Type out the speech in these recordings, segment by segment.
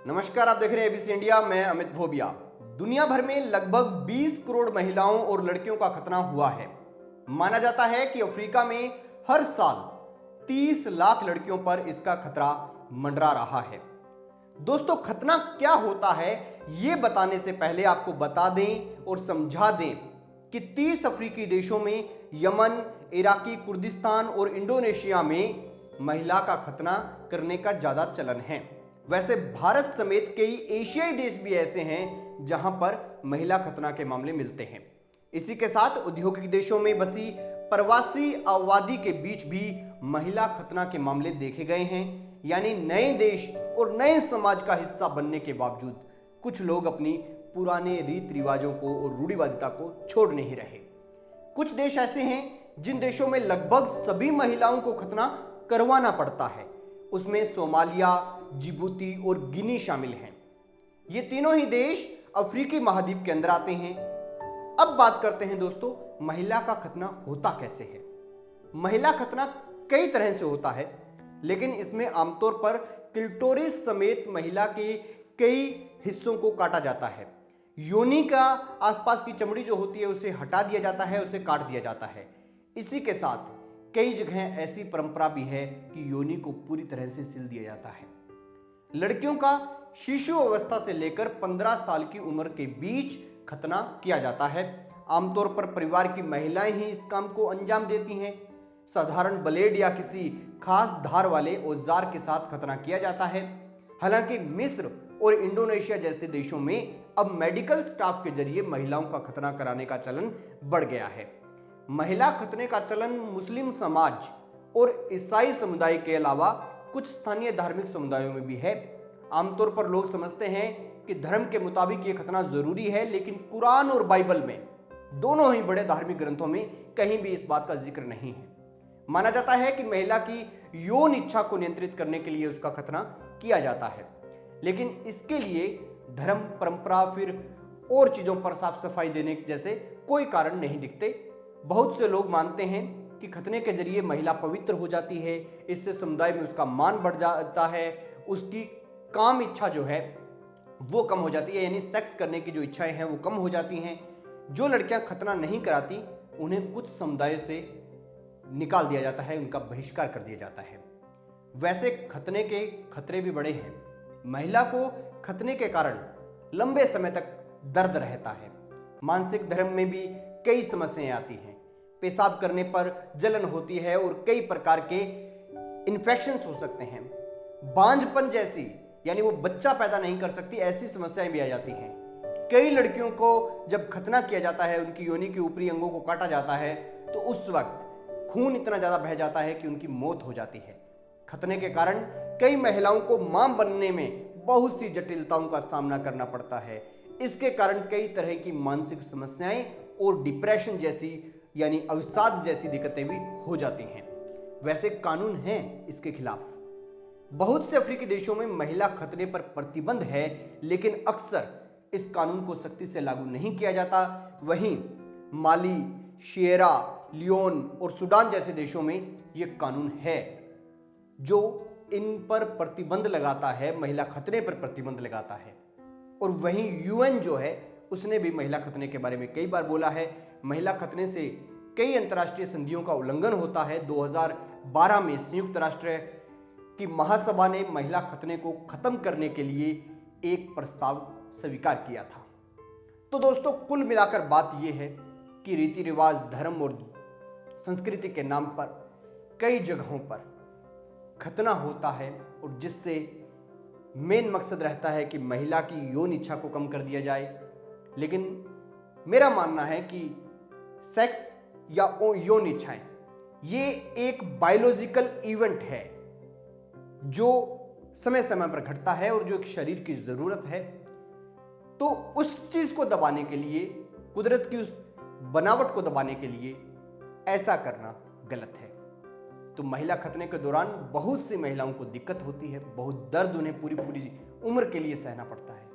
नमस्कार, आप देख रहे हैं एबीसी इंडिया। मैं अमित भोबिया। दुनिया भर में लगभग 20 करोड़ महिलाओं और लड़कियों का खतना हुआ है। माना जाता है कि अफ्रीका में हर साल 30 लाख लड़कियों पर इसका खतरा मंडरा रहा है। दोस्तों, खतना क्या होता है यह बताने से पहले आपको बता दें और समझा दें कि 30 अफ्रीकी देशों में यमन, इराकी कुर्दिस्तान और इंडोनेशिया में महिला का खतना करने का ज्यादा चलन है। वैसे भारत समेत कई एशियाई देश भी ऐसे हैं जहां पर महिला खतना के मामले मिलते हैं। इसी के साथ औद्योगिक देशों में बसी प्रवासी आबादी के बीच भी महिला खतना के मामले देखे गए हैं। यानी नए देश और नए समाज का हिस्सा बनने के बावजूद कुछ लोग अपनी पुराने रीत रिवाजों को और रूढ़िवादिता को छोड़ नहीं रहे। कुछ देश ऐसे हैं जिन देशों में लगभग सभी महिलाओं को खतना करवाना पड़ता है। उसमें सोमालिया, जिबूती और गिनी शामिल हैं। ये तीनों ही देश अफ्रीकी महाद्वीप के अंदर आते हैं। अब बात करते हैं दोस्तों, महिला का खतना होता कैसे है। महिला खतना कई तरह से होता है, लेकिन इसमें आमतौर पर क्लिटोरिस समेत महिला के कई हिस्सों को काटा जाता है। योनि का आसपास की चमड़ी जो होती है उसे हटा दिया जाता है, उसे काट दिया जाता है। इसी के साथ कई जगह ऐसी परंपरा भी है कि योनि को पूरी तरह से सिल दिया जाता है। लड़कियों का शिशु अवस्था से लेकर 15 साल की उम्र के बीच खतना किया जाता है। आमतौर पर परिवार की महिलाएं ही इस काम को अंजाम देती हैं। साधारण ब्लेड या किसी खास धार वाले औजार के साथ खतना किया जाता है। हालांकि मिस्र और इंडोनेशिया जैसे देशों में अब मेडिकल स्टाफ के जरिए महिलाओं का खतना कराने का चलन बढ़ गया है। महिला खतने का चलन मुस्लिम समाज और ईसाई समुदाय के अलावा कुछ स्थानीय धार्मिक समुदायों में भी है। आमतौर पर लोग समझते हैं कि धर्म के मुताबिक यह खतना जरूरी है, लेकिन कुरान और बाइबल में, दोनों ही बड़े धार्मिक ग्रंथों में, कहीं भी इस बात का जिक्र नहीं है। माना जाता है कि महिला की यौन इच्छा को नियंत्रित करने के लिए उसका खतना किया जाता है, लेकिन इसके लिए धर्म, परंपरा, फिर और चीजों पर साफ सफाई देने जैसे कोई कारण नहीं दिखते। बहुत से लोग मानते हैं कि खतने के जरिए महिला पवित्र हो जाती है, इससे समुदाय में उसका मान बढ़ जाता है, उसकी काम इच्छा जो है वो कम हो जाती है, यानी सेक्स करने की जो इच्छाएं हैं वो कम हो जाती हैं। जो लड़कियां खतना नहीं कराती उन्हें कुछ समुदायों से निकाल दिया जाता है, उनका बहिष्कार कर दिया जाता है। वैसे खतने के खतरे भी बड़े हैं। महिला को खतने के कारण लंबे समय तक दर्द रहता है। मानसिक धर्म में भी कई समस्याएं आती हैं। पेशाब करने पर जलन होती है और कई प्रकार के इन्फेक्शंस हो सकते हैं। बांझपन जैसी, यानी वो बच्चा पैदा नहीं कर सकती, ऐसी समस्याएं भी आ जाती हैं। कई लड़कियों को जब खतना किया जाता है, उनकी योनि के ऊपरी अंगों को काटा जाता है, तो उस वक्त खून इतना ज्यादा बह जाता है कि उनकी मौत हो जाती है। खतने के कारण कई महिलाओं को मां बनने में बहुत सी जटिलताओं का सामना करना पड़ता है। इसके कारण कई तरह की मानसिक समस्याएं और डिप्रेशन जैसी, यानी अवसाद जैसी दिक्कतें भी हो जाती हैं। वैसे कानून हैं इसके खिलाफ। बहुत से अफ्रीकी देशों में महिला खतने पर प्रतिबंध है, लेकिन अक्सर इस कानून को सख्ती से लागू नहीं किया जाता। वहीं माली, सिएरा लियोन और सूडान जैसे देशों में यह कानून है जो इन पर प्रतिबंध लगाता है, महिला खतने पर प्रतिबंध लगाता है। और वहीं यूएन जो है उसने भी महिला खतने के बारे में कई बार बोला है। महिला खतने से कई अंतर्राष्ट्रीय संधियों का उल्लंघन होता है। 2012 में संयुक्त राष्ट्र की महासभा ने महिला खतने को खत्म करने के लिए एक प्रस्ताव स्वीकार किया था। तो दोस्तों, कुल मिलाकर बात यह है कि रीति रिवाज, धर्म और संस्कृति के नाम पर कई जगहों पर खतना होता है, और जिससे मेन मकसद रहता है कि महिला की यौन इच्छा को कम कर दिया जाए। लेकिन मेरा मानना है कि सेक्स या यौन इच्छाएं ये एक बायोलॉजिकल इवेंट है जो समय समय पर घटता है और जो एक शरीर की जरूरत है। तो उस चीज को दबाने के लिए, कुदरत की उस बनावट को दबाने के लिए ऐसा करना गलत है। तो महिला खतने के दौरान बहुत सी महिलाओं को दिक्कत होती है, बहुत दर्द उन्हें पूरी पूरी उम्र के लिए सहना पड़ता है।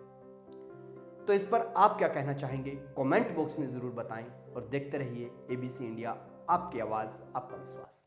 तो इस पर आप क्या कहना चाहेंगे, कमेंट बॉक्स में जरूर बताएं और देखते रहिए एबीसी इंडिया, आपकी आवाज, आपका विश्वास।